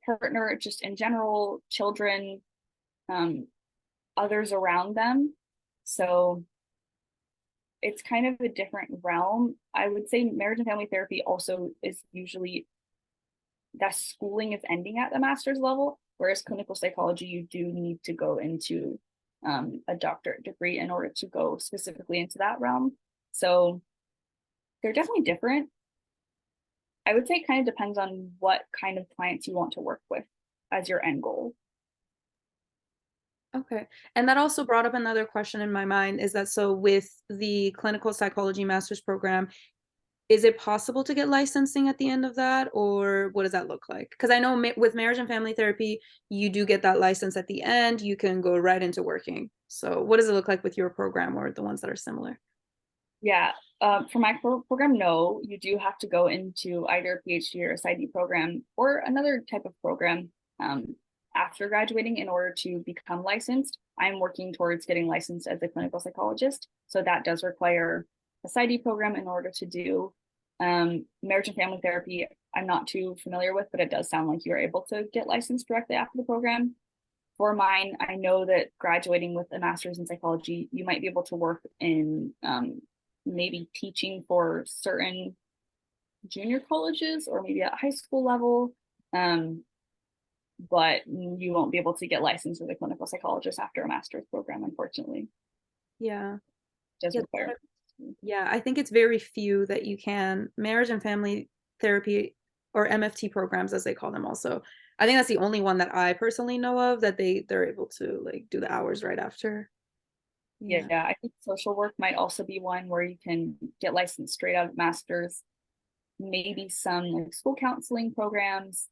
partner, just in general, children, um, others around them. So it's kind of a different realm. I would say marriage and family therapy also is usually that schooling is ending at the master's level, whereas clinical psychology, you do need to go into a doctorate degree in order to go specifically into that realm. So they're definitely different. I would say it kind of depends on what kind of clients you want to work with as your end goal. Okay. And that also brought up another question in my mind is that so with the clinical psychology master's program, is it possible to get licensing at the end of that, or what does that look like? Because I know with marriage and family therapy, you do get that license at the end. You can go right into working. So what does it look like with your program or the ones that are similar? Yeah, for my program, no, you do have to go into either a PhD or a PsyD program or another type of program after graduating in order to become licensed. I'm working towards getting licensed as a clinical psychologist. So that does require a PsyD program in order to do marriage and family therapy. I'm not too familiar with, but it does sound like you're able to get licensed directly after the program. For mine, I know that graduating with a master's in psychology, you might be able to work in maybe teaching for certain junior colleges or maybe at high school level. Um, but you won't be able to get licensed as a clinical psychologist after a master's program, unfortunately. Yeah. It does Yeah. require. Yeah, I think it's very few that you can marriage and family therapy or MFT programs as they call them also. I think that's the only one that I personally know of that they're able to like do the hours right after. Yeah, Yeah. I think social work might also be one where you can get licensed straight out of master's. Maybe some like school counseling programs,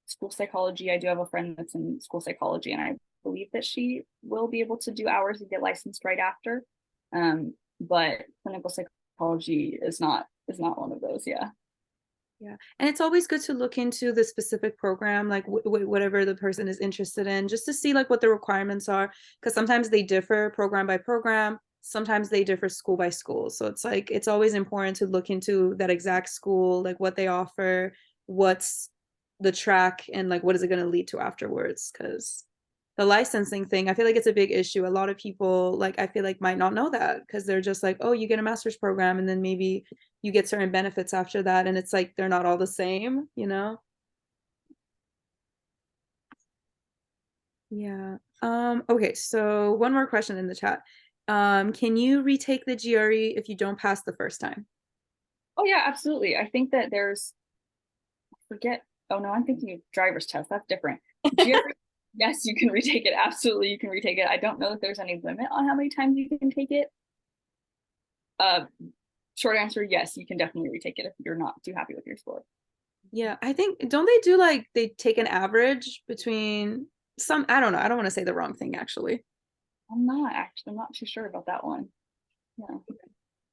school psychology. I do have a friend that's in school psychology, and I believe that she will be able to do hours and get licensed right after. But clinical psychology is not one of those. Yeah. Yeah. And it's always good to look into the specific program, like whatever the person is interested in, just to see like what the requirements are. Because sometimes they differ program by program, sometimes they differ school by school. So it's like, it's always important to look into that exact school, like what they offer, what's the track, and like what is it going to lead to afterwards. Because the licensing thing, I feel like it's a big issue. A lot of people, like, I feel like might not know that because they're just like, oh, you get a master's program and then maybe you get certain benefits after that, and it's like they're not all the same, you know? Yeah. Okay, so one more question in the chat. Can you retake the GRE if you don't pass the first time? Oh yeah, absolutely. I think that there's forget. Oh no, I'm thinking of driver's test. That's different. GRE, yes, you can retake it. Absolutely, you can retake it. I don't know if there's any limit on how many times you can take it. Uh, Short answer, yes, you can definitely retake it if you're not too happy with your score. Yeah, I think don't they do like they take an average between some, I don't know, I don't want to say the wrong thing actually. I'm not too sure about that one. Yeah.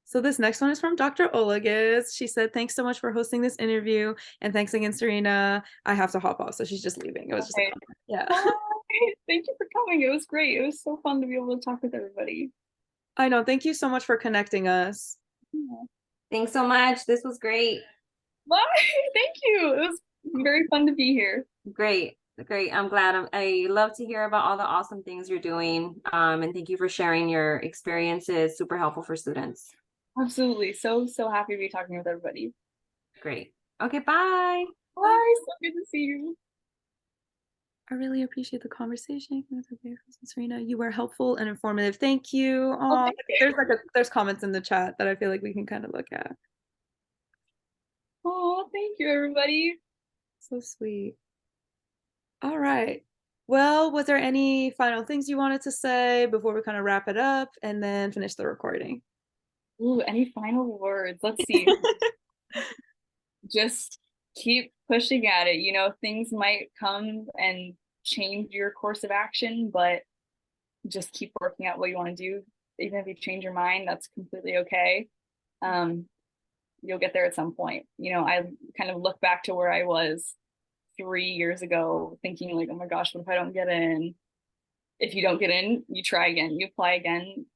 So this next one is from Dr. Olagus. She said, "Thanks so much for hosting this interview, and thanks again, Serena. I have to hop off, so she's just leaving." It was just a Okay. comment. Yeah. Bye. Thank you for coming. It was great. It was so fun to be able to talk with everybody. I know. Thank you so much for connecting us. Yeah. Thanks so much. This was great. Bye. Thank you. It was very fun to be here. Great. Great. I'm glad. I love to hear about all the awesome things you're doing. And thank you for sharing your experiences. Super helpful for students. Absolutely. So happy to be talking with everybody. Great. Okay, bye. Bye. So good to see you. I really appreciate the conversation with Serena. You were helpful and informative. Thank you. Oh, Oh, thank you. there's comments in the chat that I feel like we can kind of look at. Oh, thank you, everybody. So sweet. All right. Well, was there any final things you wanted to say before we kind of wrap it up and then finish the recording? Ooh, any final words? Let's see. Just keep pushing at it. You know, things might come and change your course of action, but just keep working out what you want to do. Even if you change your mind, that's completely okay. Um, you'll get there at some point. You know, I kind of look back to where I was 3 years ago, thinking like, oh my gosh, what if I don't get in? If you don't get in, you try again, you apply again.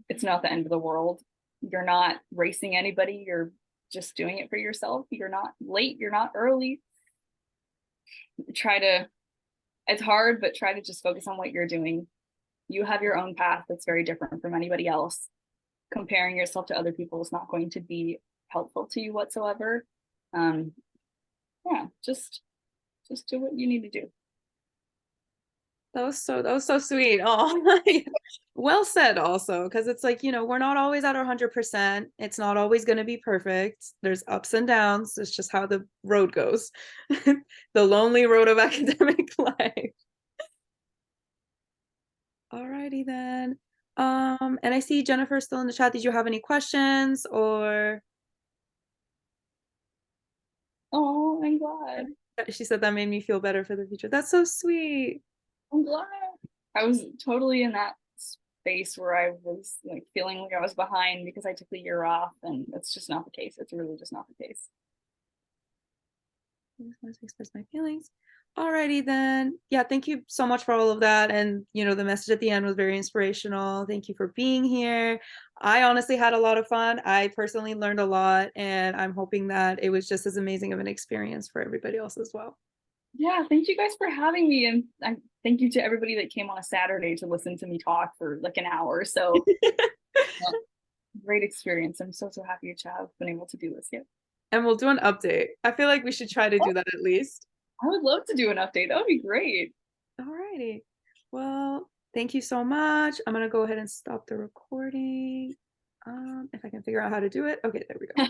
It's not the end of the world. You're not racing anybody. You're just doing it for yourself. You're not late. You're not early. Try to, it's hard, but try to just focus on what you're doing. You have your own path that's very different from anybody else. Comparing yourself to other people is not going to be helpful to you whatsoever. Um, yeah, just do what you need to do. That was so sweet. Oh, well said also, because it's like, you know, we're not always at our 100%. It's not always going to be perfect. There's ups and downs. It's just how the road goes. The lonely road of academic life. Alrighty then. And I see Jennifer's still in the chat. Did you have any questions or? Oh, I'm glad. She said that made me feel better for the future. That's so sweet. I'm glad. I was totally in that space where I was like feeling like I was behind because I took the year off, and it's just not the case. It's really just not the case. I just wanted to express my feelings. Alrighty then. Yeah, thank you so much for all of that. And you know, the message at the end was very inspirational. Thank you for being here. I honestly had a lot of fun. I personally learned a lot, and I'm hoping that it was just as amazing of an experience for everybody else as well. Yeah, thank you guys for having me, and thank you to everybody that came on a Saturday to listen to me talk for like an hour. So great experience. I'm so happy to have been able to do this. Yeah. And we'll do an update. I feel like we should try to do that at least. I would love to do an update. That would be great. Alrighty. Well, thank you so much. I'm gonna go ahead and stop the recording. If I can figure out how to do it. Okay, there we go.